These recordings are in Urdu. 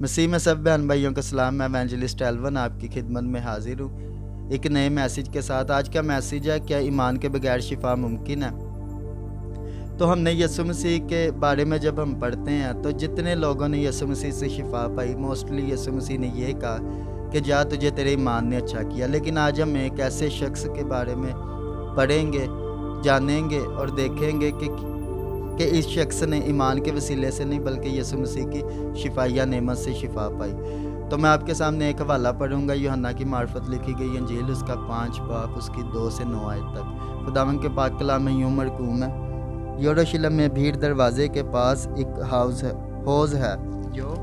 مسیح میں سب بہن بھائیوں کا سلام. میں ایونجلسٹ ایلون آپ کی خدمت میں حاضر ہوں ایک نئے میسیج کے ساتھ. آج کا میسیج ہے کیا ایمان کے بغیر شفا ممکن ہے؟ تو ہم نے یسوع مسیح کے بارے میں جب ہم پڑھتے ہیں تو جتنے لوگوں نے یسوع مسیح سے شفا پائی موسٹلی یسوع مسیح نے یہ کہا کہ جا تجھے تیرے ایمان نے اچھا کیا. لیکن آج ہم ایک ایسے شخص کے بارے میں پڑھیں گے، جانیں گے اور دیکھیں گے کہ اس شخص نے ایمان کے وسیلے سے نہیں بلکہ یسوع مسیح کی شفائیہ نعمت سے شفا پائی. تو میں آپ کے سامنے ایک حوالہ پڑھوں گا، یوحنا کی معرفت لکھی گئی انجیل، اس کا 5 باب اس کی 2 سے 9 آیت تک. خداوند کے پاک کلام میں یوں مرقوم ہے، یروشلم میں بھیڑ دروازے کے پاس ایک حوض ہے جو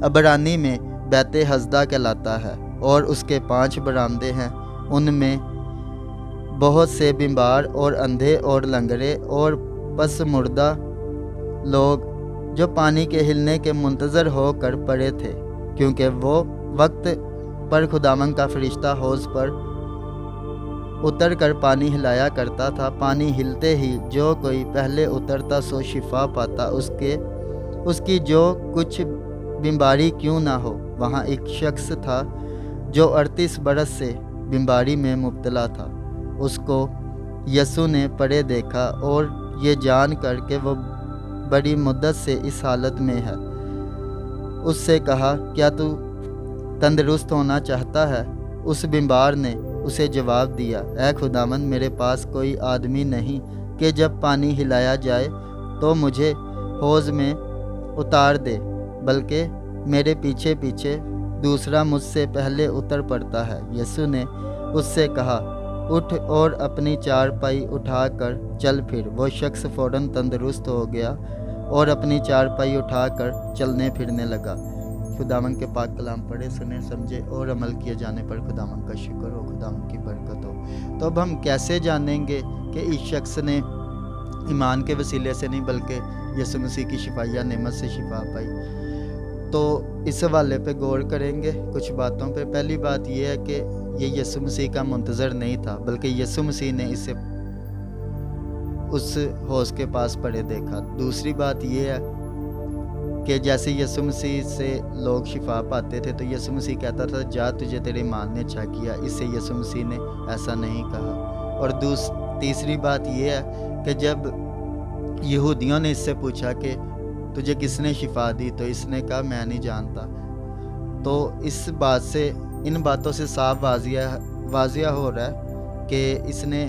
عبرانی میں بیت حسدہ کہلاتا ہے، اور اس کے 5 برآمدے ہیں. ان میں بہت سے بیمار اور اندھے اور لنگڑے اور پس مردہ لوگ جو پانی کے ہلنے کے منتظر ہو کر پڑے تھے، کیونکہ وہ وقت پر خداوند کا فرشتہ حوض پر اتر کر پانی ہلایا کرتا تھا. پانی ہلتے ہی جو کوئی پہلے اترتا سو شفا پاتا، اس کی جو کچھ بیماری کیوں نہ ہو. وہاں ایک شخص تھا جو 38 برس سے بیماری میں مبتلا تھا. اس کو یسوع نے پڑے دیکھا اور یہ جان کر کہ وہ بڑی مدت سے اس حالت میں ہے، اس سے کہا، کیا تو تندرست ہونا چاہتا ہے؟ اس بیمار نے اسے جواب دیا، اے خداوند، میرے پاس کوئی آدمی نہیں کہ جب پانی ہلایا جائے تو مجھے حوض میں اتار دے، بلکہ میرے پیچھے پیچھے دوسرا مجھ سے پہلے اتر پڑتا ہے. یسوع نے اس سے کہا، اٹھ اور اپنی چارپائی اٹھا کر چل پھر. وہ شخص فوراً تندرست ہو گیا اور اپنی چارپائی اٹھا کر چلنے پھرنے لگا. خداوند کے پاک کلام پڑھے، سنے، سمجھے اور عمل کیے جانے پر خداوند کا شکر ہو، خداوند کی برکت ہو. تو اب ہم کیسے جانیں گے کہ اس شخص نے ایمان کے وسیلے سے نہیں بلکہ یسوع مسیح کی شفائیہ نعمت سے شفا پائی؟ تو اس حوالے پہ غور کریں گے کچھ باتوں پہ. پہلی بات یہ ہے کہ یہ یسوع مسیح کا منتظر نہیں تھا بلکہ یسوع مسیح نے اسے اس حوض کے پاس پڑے دیکھا. دوسری بات یہ ہے کہ جیسے یسوع مسیح سے لوگ شفا پاتے تھے تو یسوع مسیح کہتا تھا، جا تجھے تیرے ایمان نے اچھا کیا. اس سے یسوع مسیح نے ایسا نہیں کہا. اور تیسری بات یہ ہے کہ جب یہودیوں نے اس سے پوچھا کہ تجھے کس نے شفا دی تو اس نے کہا، میں نہیں جانتا. تو اس بات سے، ان باتوں سے صاف واضح ہو رہا ہے کہ اس نے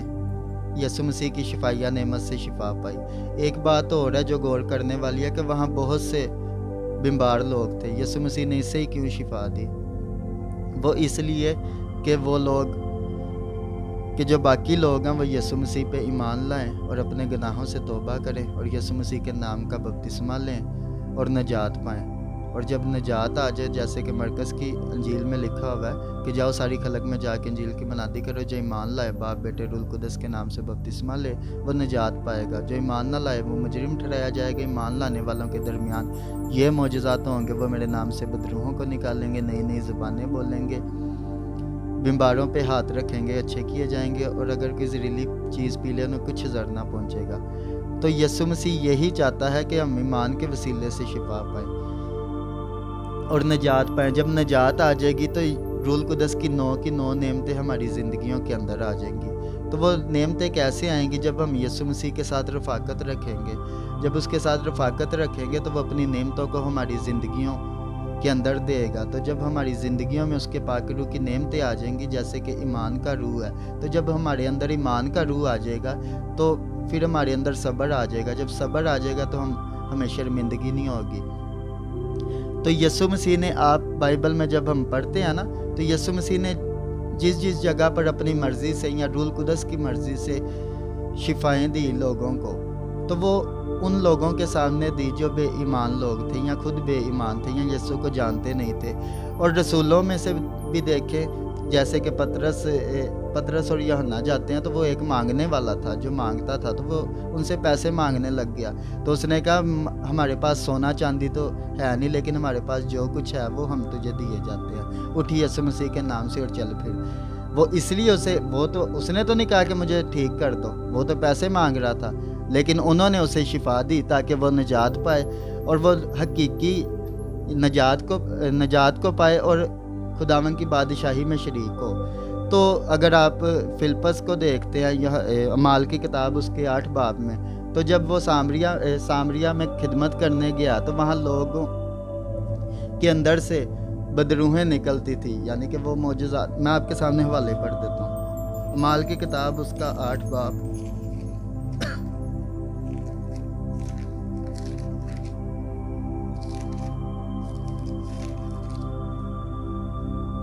یسوع مسیح کی شفائیہ نعمت سے شفا پائی. ایک بات اور ہے جو غور کرنے والی ہے کہ وہاں بہت سے بیمار لوگ تھے. یسوع مسیح نے اسے ہی کیوں شفا دی؟ وہ اس لیے کہ وہ لوگ کہ جو باقی لوگ ہیں وہ یسوع مسیح پہ ایمان لائیں اور اپنے گناہوں سے توبہ کریں اور یسوع مسیح کے نام کا بپتسمہ لیں اور نجات پائیں. اور جب نجات آ جائے، جیسے کہ مرکز کی انجیل میں لکھا ہوا ہے کہ جاؤ ساری خلق میں جا کے انجیل کی منادی کرو، جو ایمان لائے باپ بیٹے روح القدس کے نام سے بپتسمہ لے وہ نجات پائے گا. جو ایمان نہ لائے وہ مجرم ٹھہرایا جائے گا. ایمان لانے والوں کے درمیان یہ معجزات ہوں گے، وہ میرے نام سے بدروحوں کو نکالیں گے، نئی نئی زبانیں بولیں گے، بیماروں پہ ہاتھ رکھیں گے، اچھے کیے جائیں گے، اور اگر کوئی زہریلی چیز پی لے انہیں کچھ ضرر نہ پہنچے گا. تو یسوع مسیح یہی چاہتا ہے کہ ہم ایمان کے وسیلے سے شفا پائیں اور نجات پائیں. جب نجات آ جائے گی تو روح القدس کی 9 نعمتیں ہماری زندگیوں کے اندر آ جائیں گی. تو وہ نعمتیں کیسے آئیں گی؟ جب ہم یسوع مسیح کے ساتھ رفاقت رکھیں گے. جب اس کے ساتھ رفاقت رکھیں گے تو وہ اپنی نعمتوں کو ہماری زندگیوں کے اندر دے گا. تو جب ہماری زندگیوں میں اس کے پاک روح کی نعمتیں آ جائیں گی، جیسے کہ ایمان کا روح ہے، تو جب ہمارے اندر ایمان کا روح آ جائے گا تو پھر ہمارے اندر صبر آ جائے گا. جب صبر آ جائے گا تو ہمیں شرمندگی نہیں ہوگی. تو یسوع مسیح نے، آپ بائبل میں جب ہم پڑھتے ہیں نا، تو یسوع مسیح نے جس جگہ پر اپنی مرضی سے یا روح القدس کی مرضی سے شفائیں دی لوگوں کو، تو وہ ان لوگوں کے سامنے دی جو بے ایمان لوگ تھے یا خود بے ایمان تھے یا یسوع کو جانتے نہیں تھے. اور رسولوں میں سے بھی دیکھیں، جیسے کہ پطرس اور یوحنا جاتے ہیں تو وہ ایک مانگنے والا تھا جو مانگتا تھا، تو وہ ان سے پیسے مانگنے لگ گیا. تو اس نے کہا، ہمارے پاس سونا چاندی تو ہے نہیں، لیکن ہمارے پاس جو کچھ ہے وہ ہم تجھے دیے جاتے ہیں. اٹھ یسوع مسیح کے نام سے اور چل پھر. وہ اس لیے اس نے تو نہیں کہا کہ مجھے ٹھیک کر دو، وہ تو پیسے مانگ رہا تھا، لیکن انہوں نے اسے شفا دی تاکہ وہ نجات پائے اور وہ حقیقی نجات کو پائے اور خداوند کی بادشاہی میں شریک ہو۔ تو اگر آپ فلپس کو دیکھتے ہیں یہ اعمال کی کتاب اس کے 8 باب میں، تو جب وہ سامریہ میں خدمت کرنے گیا تو وہاں لوگوں کے اندر سے بدروحیں نکلتی تھی، یعنی کہ وہ معجزات۔ میں آپ کے سامنے حوالے پڑھ دیتا ہوں، اعمال کی کتاب اس کا 8 باب،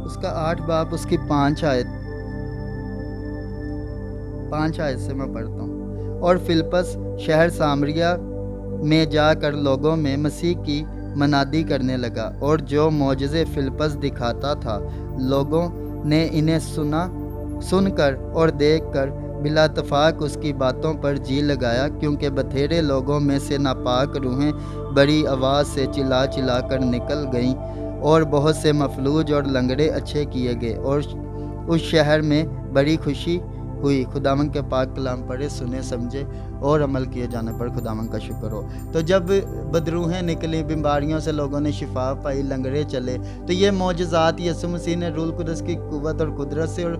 اس کا 8 باب اس کی 5 آیت سے میں پڑھتا ہوں۔ اور فلپس شہر سامریہ میں جا کر لوگوں میں مسیح کی منادی کرنے لگا، اور جو معجزے فلپس دکھاتا تھا لوگوں نے انہیں سن کر اور دیکھ کر بلا اتفاق اس کی باتوں پر جی لگایا، کیونکہ بتھیرے لوگوں میں سے ناپاک روحیں بڑی آواز سے چلا چلا کر نکل گئیں، اور بہت سے مفلوج اور لنگڑے اچھے کیے گئے، اور اس شہر میں بڑی خوشی ہوئی۔ خداوند کے پاک کلام پڑھے، سنے، سمجھے اور عمل کیے جانے پر خداوند کا شکر ہو۔ تو جب بدروحیں نکلی، بیماریوں سے لوگوں نے شفا پائی، لنگڑے چلے، تو یہ معجزات یسوع مسیح نے روح القدس کی قوت اور قدرت سے اور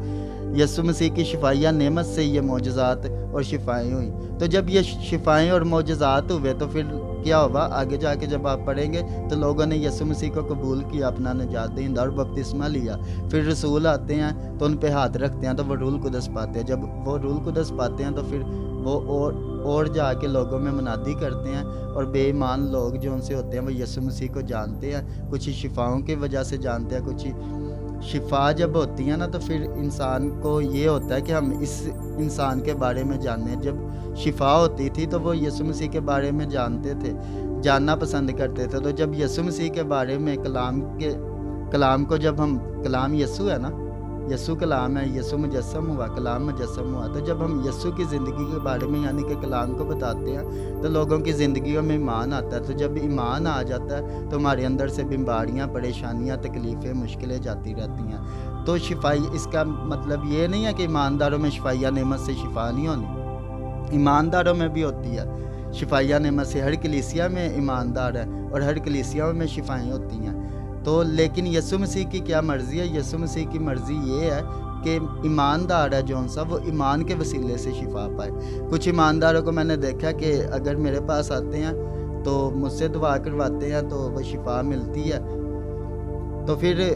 یسوع مسیح کی شفائیہ نعمت سے یہ معجزات اور شفائیں ہوئیں۔ تو جب یہ شفائیں اور معجزات ہوئے تو پھر کیا ہوا؟ آگے جا کے جب آپ پڑھیں گے تو لوگوں نے یسوع مسیح کو قبول کیا، اپنا نجات دہندہ اور بپتسمہ لیا۔ پھر رسول آتے ہیں تو ان پہ ہاتھ رکھتے ہیں تو وہ روح القدس پاتے ہیں۔ جب وہ روح القدس پاتے ہیں تو پھر وہ اور جا کے لوگوں میں منادی کرتے ہیں، اور بے ایمان لوگ جو ان سے ہوتے ہیں وہ یسوع مسیح کو جانتے ہیں، کچھ شفاؤں کی وجہ سے جانتے ہیں، کچھ شفا جب ہوتی ہیں نا تو پھر انسان کو یہ ہوتا ہے کہ ہم اس انسان کے بارے میں جانیں۔ جب شفا ہوتی تھی تو وہ یسوع مسیح کے بارے میں جاننا پسند کرتے تھے۔ تو جب یسوع مسیح کے بارے میں کلام کو جب ہم، کلام یسوع ہے نا، یسوع کلام ہے، یسوع مجسم ہوا، کلام مجسم ہوا، تو جب ہم یسوع کی زندگی کے بارے میں یعنی کہ کلام کو بتاتے ہیں تو لوگوں کی زندگیوں میں ایمان آتا ہے۔ تو جب ایمان آ جاتا ہے تو ہمارے اندر سے بیماریاں، پریشانیاں، تکلیفیں، مشکلیں جاتی رہتی ہیں۔ تو شفائی، اس کا مطلب یہ نہیں ہے کہ ایمانداروں میں شفائیہ نعمت سے شفا نہیں ہونی، ایمانداروں میں بھی ہوتی ہے شفائیہ نعمت سے۔ ہر کلیسیا میں ایماندار ہے اور ہر کلیسیاؤں میں شفائیں ہوتی ہیں۔ تو لیکن یسوع مسیح کی کیا مرضی ہے؟ یسوع مسیح کی مرضی یہ ہے کہ ایماندار ہے جون سا، وہ ایمان کے وسیلے سے شفا پائے۔ کچھ ایمانداروں کو میں نے دیکھا کہ اگر میرے پاس آتے ہیں تو مجھ سے دعا کرواتے ہیں تو وہ شفا ملتی ہے، تو پھر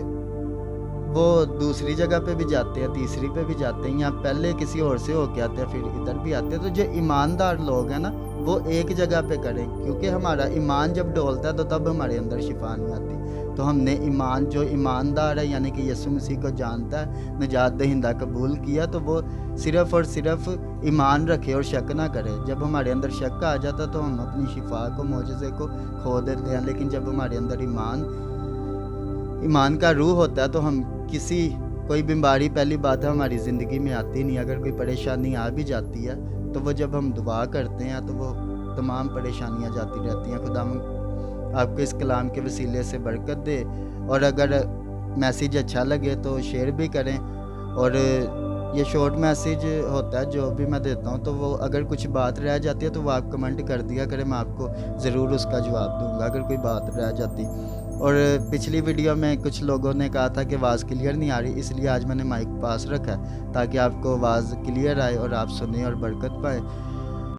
وہ دوسری جگہ پہ بھی جاتے ہیں، تیسری پہ بھی جاتے ہیں، یا پہلے کسی اور سے ہو کے آتے ہیں پھر ادھر بھی آتے ہیں۔ تو جو ایماندار لوگ ہیں نا وہ ایک جگہ پہ کریں، کیونکہ ہمارا ایمان جب ڈولتا ہے تو تب ہمارے اندر شفا نہیں آتی۔ تو ہم نے جو ایماندار ہے یعنی کہ یسوع مسیح کو جانتا ہے، نجات دہندہ قبول کیا، تو وہ صرف اور صرف ایمان رکھے اور شک نہ کرے۔ جب ہمارے اندر شک آ جاتا تو ہم اپنی شفا کو، معجزے کو کھو دیتے ہیں، لیکن جب ہمارے اندر ایمان کا روح ہوتا ہے تو ہم کوئی بیماری، پہلی بات ہے ہماری زندگی میں آتی نہیں۔ اگر کوئی پریشانی آ بھی جاتی ہے تو وہ جب ہم دعا کرتے ہیں تو وہ تمام پریشانیاں جاتی رہتی ہیں۔ خدا آپ کو اس کلام کے وسیلے سے برکت دے، اور اگر میسیج اچھا لگے تو شیئر بھی کریں، اور یہ شارٹ میسیج ہوتا ہے جو بھی میں دیتا ہوں، تو وہ اگر کچھ بات رہ جاتی ہے تو وہ آپ کمنٹ کر دیا کریں، میں آپ کو ضرور اس کا جواب دوں گا اگر کوئی بات رہ جاتی۔ اور پچھلی ویڈیو میں کچھ لوگوں نے کہا تھا کہ آواز کلیئر نہیں آ رہی، اس لیے آج میں نے مائک پاس رکھا ہے تاکہ آپ کو آواز کلیئر آئے اور آپ سنیں اور برکت پائیں۔